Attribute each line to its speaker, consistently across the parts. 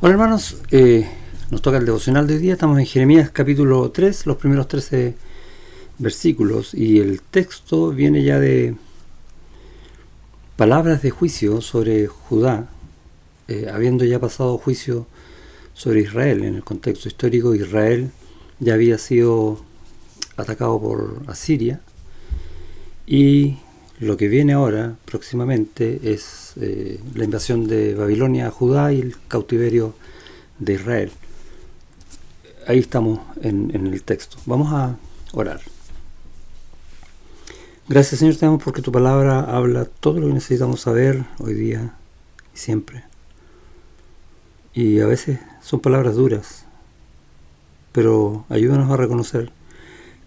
Speaker 1: Hola hermanos, nos toca el devocional de hoy día. Estamos en Jeremías capítulo 3, los primeros 13 versículos, y el texto viene ya de palabras de juicio sobre Judá, habiendo ya pasado juicio sobre Israel. En el contexto histórico, Israel ya había sido atacado por Asiria, y lo que viene ahora próximamente es la invasión de Babilonia a Judá y el cautiverio de Israel. Ahí estamos en el texto. Vamos a orar. Gracias, Señor, te damos porque tu palabra habla todo lo que necesitamos saber hoy día y siempre. Y a veces son palabras duras, pero ayúdanos a reconocer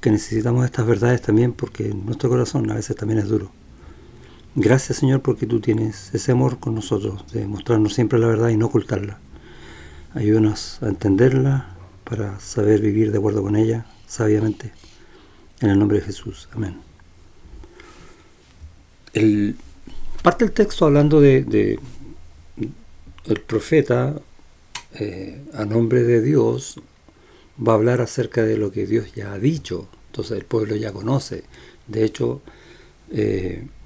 Speaker 1: que necesitamos estas verdades también, porque nuestro corazón a veces también es duro. Gracias, Señor, porque tú tienes ese amor con nosotros, de mostrarnos siempre la verdad y no ocultarla. Ayúdanos a entenderla para saber vivir de acuerdo con ella sabiamente. En el nombre de Jesús. Amén. Parte del texto hablando de el profeta, a nombre de Dios, va a hablar acerca de lo que Dios ya ha dicho. Entonces el pueblo ya conoce. De hecho,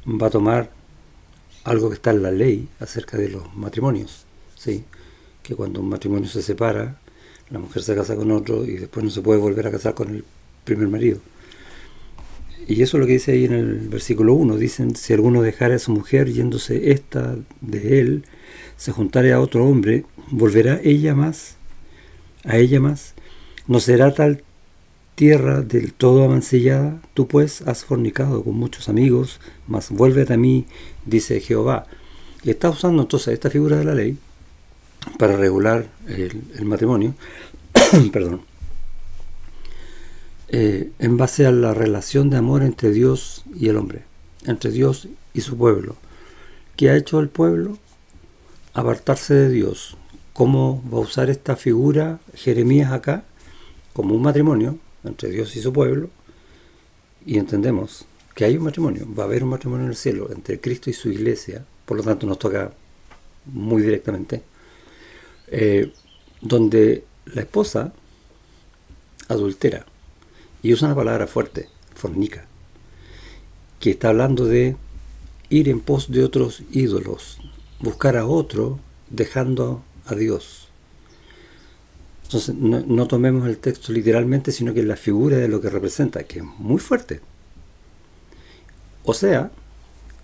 Speaker 1: va a tomar algo que está en la ley acerca de los matrimonios, ¿sí? Que cuando un matrimonio se separa, la mujer se casa con otro y después no se puede volver a casar con el primer marido. Y eso es lo que dice ahí en el versículo 1. Dicen: si alguno dejare a su mujer yéndose esta de él, se juntare a otro hombre, volverá a ella más, no será tal tierra del todo amancillada. Tú pues has fornicado con muchos amigos, mas vuélvete a mí, dice Jehová. Y está usando entonces esta figura de la ley para regular el matrimonio, perdón, en base a la relación de amor entre Dios y el hombre, entre Dios y su pueblo. ¿Qué ha hecho el pueblo? Apartarse de Dios. ¿Cómo va a usar esta figura Jeremías acá? Como un matrimonio entre Dios y su pueblo, y entendemos que hay un matrimonio, va a haber un matrimonio en el cielo entre Cristo y su iglesia, por lo tanto nos toca muy directamente, donde la esposa adultera, y usa una palabra fuerte, fornica, que está hablando de ir en pos de otros ídolos, buscar a otro dejando a Dios. Entonces no tomemos el texto literalmente, sino que la figura de lo que representa, que es muy fuerte. O sea,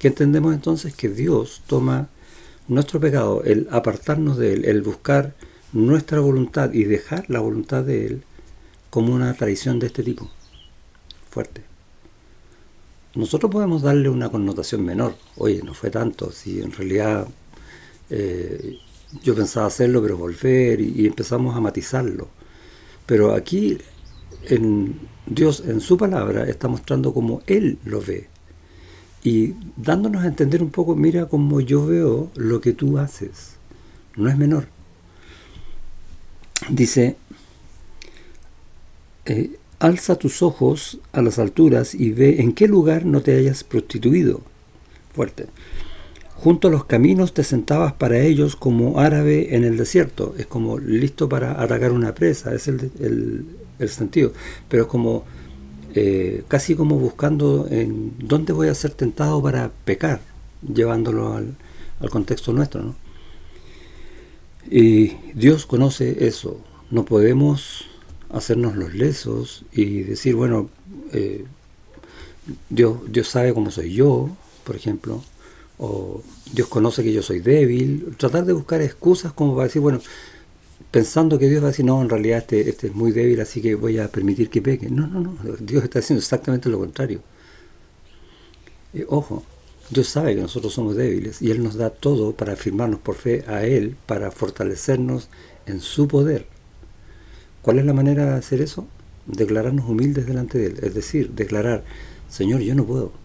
Speaker 1: ¿qué entendemos entonces? Que Dios toma nuestro pecado, el apartarnos de Él, el buscar nuestra voluntad y dejar la voluntad de Él, como una traición de este tipo. Fuerte. Nosotros podemos darle una connotación menor. Oye, no fue tanto, si en realidad yo pensaba hacerlo, pero volver, y empezamos a matizarlo. Pero aquí Dios en su palabra está mostrando cómo Él lo ve, y dándonos a entender un poco: mira cómo yo veo lo que tú haces, no es menor. Dice: alza tus ojos a las alturas y ve en qué lugar no te hayas prostituido. Fuerte. Junto a los caminos te sentabas para ellos como árabe en el desierto. Es como listo para atacar una presa, es el sentido. Pero es como casi como buscando en dónde voy a ser tentado para pecar, llevándolo al contexto nuestro, ¿no? Y Dios conoce eso. No podemos hacernos los lesos y decir, bueno, Dios sabe cómo soy yo, por ejemplo, o Dios conoce que yo soy débil. Tratar de buscar excusas como para decir, bueno, pensando que Dios va a decir: no, en realidad este es muy débil, así que voy a permitir que peque. No, Dios está haciendo exactamente lo contrario. Ojo, Dios sabe que nosotros somos débiles, y Él nos da todo para afirmarnos por fe a Él, para fortalecernos en su poder. ¿Cuál es la manera de hacer eso? Declararnos humildes delante de Él, es decir, declarar: Señor, yo no puedo,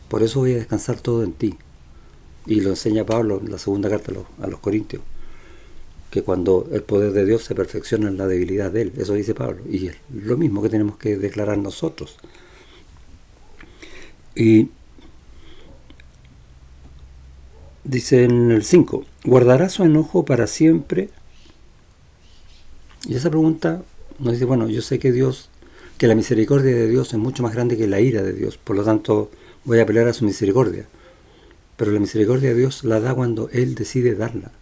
Speaker 1: por eso voy a descansar todo en ti. Y lo enseña Pablo en la segunda carta a los Corintios, que cuando el poder de Dios se perfecciona en la debilidad de Él. Eso dice Pablo, y es lo mismo que tenemos que declarar nosotros. Y dice en el 5: ¿Guardará su enojo para siempre? Y esa pregunta nos dice, bueno, yo sé que que la misericordia de Dios es mucho más grande que la ira de Dios, por lo tanto voy a apelar a su misericordia. Pero la misericordia de Dios la da cuando Él decide darla,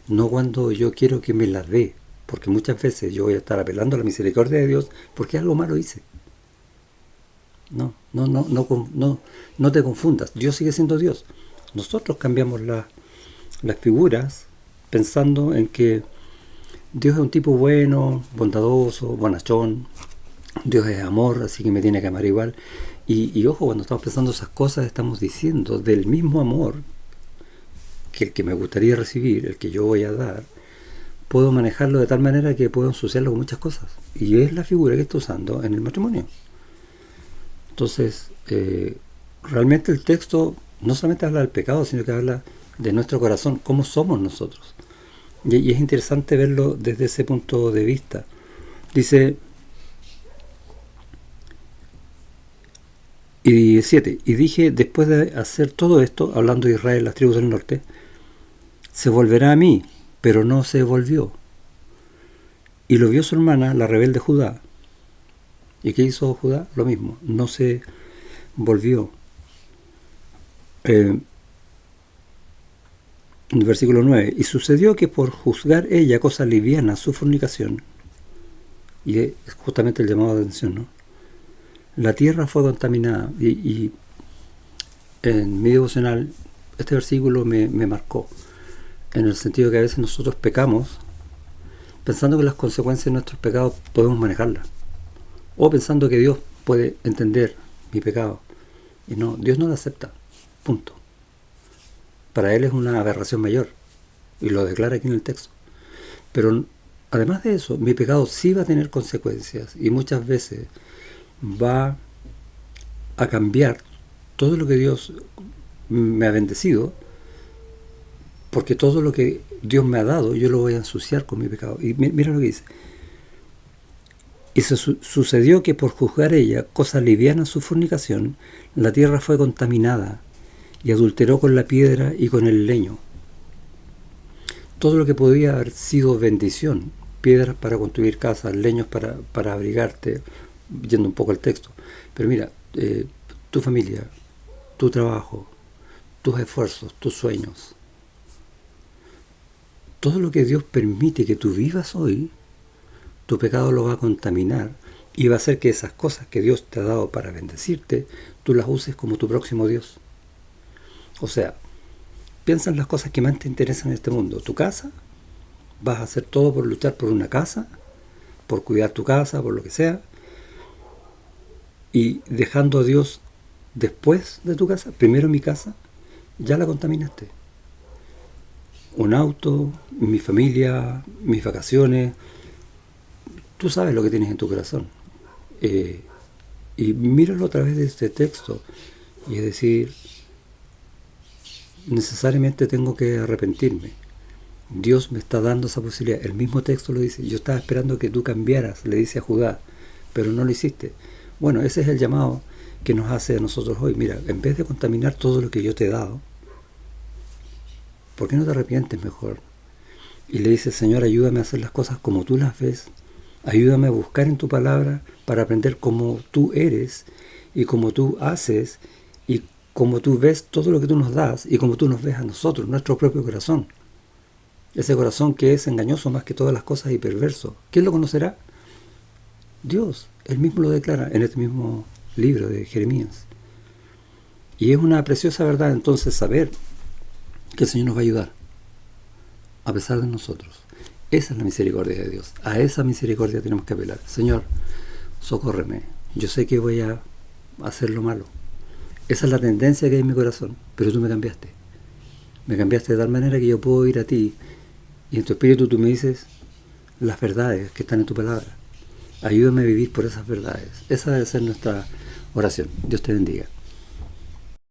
Speaker 1: no cuando yo quiero que me la dé, porque muchas veces yo voy a estar apelando a la misericordia de Dios porque algo malo hice. No te confundas, Dios sigue siendo Dios. Nosotros cambiamos las figuras pensando en que Dios es un tipo bueno, bondadoso, bonachón. Dios es amor, así que me tiene que amar igual. Y ojo, cuando estamos pensando esas cosas, estamos diciendo del mismo amor que el que me gustaría recibir, el que yo voy a dar, puedo manejarlo de tal manera que puedo ensuciarlo con muchas cosas. Y es la figura que está usando en el matrimonio. Entonces, realmente el texto no solamente habla del pecado, sino que habla de nuestro corazón, cómo somos nosotros. Y es interesante verlo desde ese punto de vista. Dice, y 7, y dije, después de hacer todo esto, hablando de Israel, las tribus del norte, se volverá a mí, pero no se volvió. Y lo vio su hermana, la rebelde Judá. ¿Y qué hizo Judá? Lo mismo, no se volvió. Versículo 9, y sucedió que por juzgar ella cosa liviana su fornicación, y es justamente el llamado de atención, ¿no? La tierra fue contaminada, y en mi devocional este versículo me marcó, en el sentido que a veces nosotros pecamos pensando que las consecuencias de nuestros pecados podemos manejarlas, o pensando que Dios puede entender mi pecado, y no, Dios no lo acepta, punto. Para Él es una aberración mayor, y lo declara aquí en el texto. Pero además de eso, mi pecado sí va a tener consecuencias, y muchas veces va a cambiar todo lo que Dios me ha bendecido, porque todo lo que Dios me ha dado, yo lo voy a ensuciar con mi pecado. Y mira lo que dice. Y sucedió que por juzgar ella, cosa liviana su fornicación, la tierra fue contaminada, y adulteró con la piedra y con el leño. Todo lo que podía haber sido bendición, piedras para construir casas, leños para abrigarte, yendo un poco al texto. Pero mira, tu familia, tu trabajo, tus esfuerzos, tus sueños, todo lo que Dios permite que tú vivas hoy, tu pecado lo va a contaminar y va a hacer que esas cosas que Dios te ha dado para bendecirte, tú las uses como tu próximo Dios. O sea, piensa en las cosas que más te interesan en este mundo. Tu casa, vas a hacer todo por luchar por una casa, por cuidar tu casa, por lo que sea, y dejando a Dios después de tu casa, primero mi casa, ya la contaminaste. Un auto, mi familia, mis vacaciones, tú sabes lo que tienes en tu corazón. Y míralo a través de este texto, y es decir, necesariamente tengo que arrepentirme. Dios me está dando esa posibilidad. El mismo texto lo dice. Yo estaba esperando que tú cambiaras, le dice a Judá, pero no lo hiciste. Bueno, ese es el llamado que nos hace a nosotros hoy. Mira, en vez de contaminar todo lo que yo te he dado, ¿por qué no te arrepientes mejor? Y le dice, Señor, ayúdame a hacer las cosas como tú las ves. Ayúdame a buscar en tu palabra para aprender cómo tú eres y cómo tú haces y cómo tú ves todo lo que tú nos das y cómo tú nos ves a nosotros, nuestro propio corazón. Ese corazón que es engañoso más que todas las cosas y perverso. ¿Quién lo conocerá? Dios. Él mismo lo declara en este mismo libro de Jeremías. Y es una preciosa verdad entonces saber que el Señor nos va a ayudar a pesar de nosotros. Esa es la misericordia de Dios. A esa misericordia tenemos que apelar. Señor, socórreme. Yo sé que voy a hacer lo malo. Esa es la tendencia que hay en mi corazón. Pero tú me cambiaste. Me cambiaste de tal manera que yo puedo ir a ti y en tu espíritu tú me dices las verdades que están en tu palabra. Ayúdame a vivir por esas verdades. Esa debe ser nuestra oración. Dios te bendiga.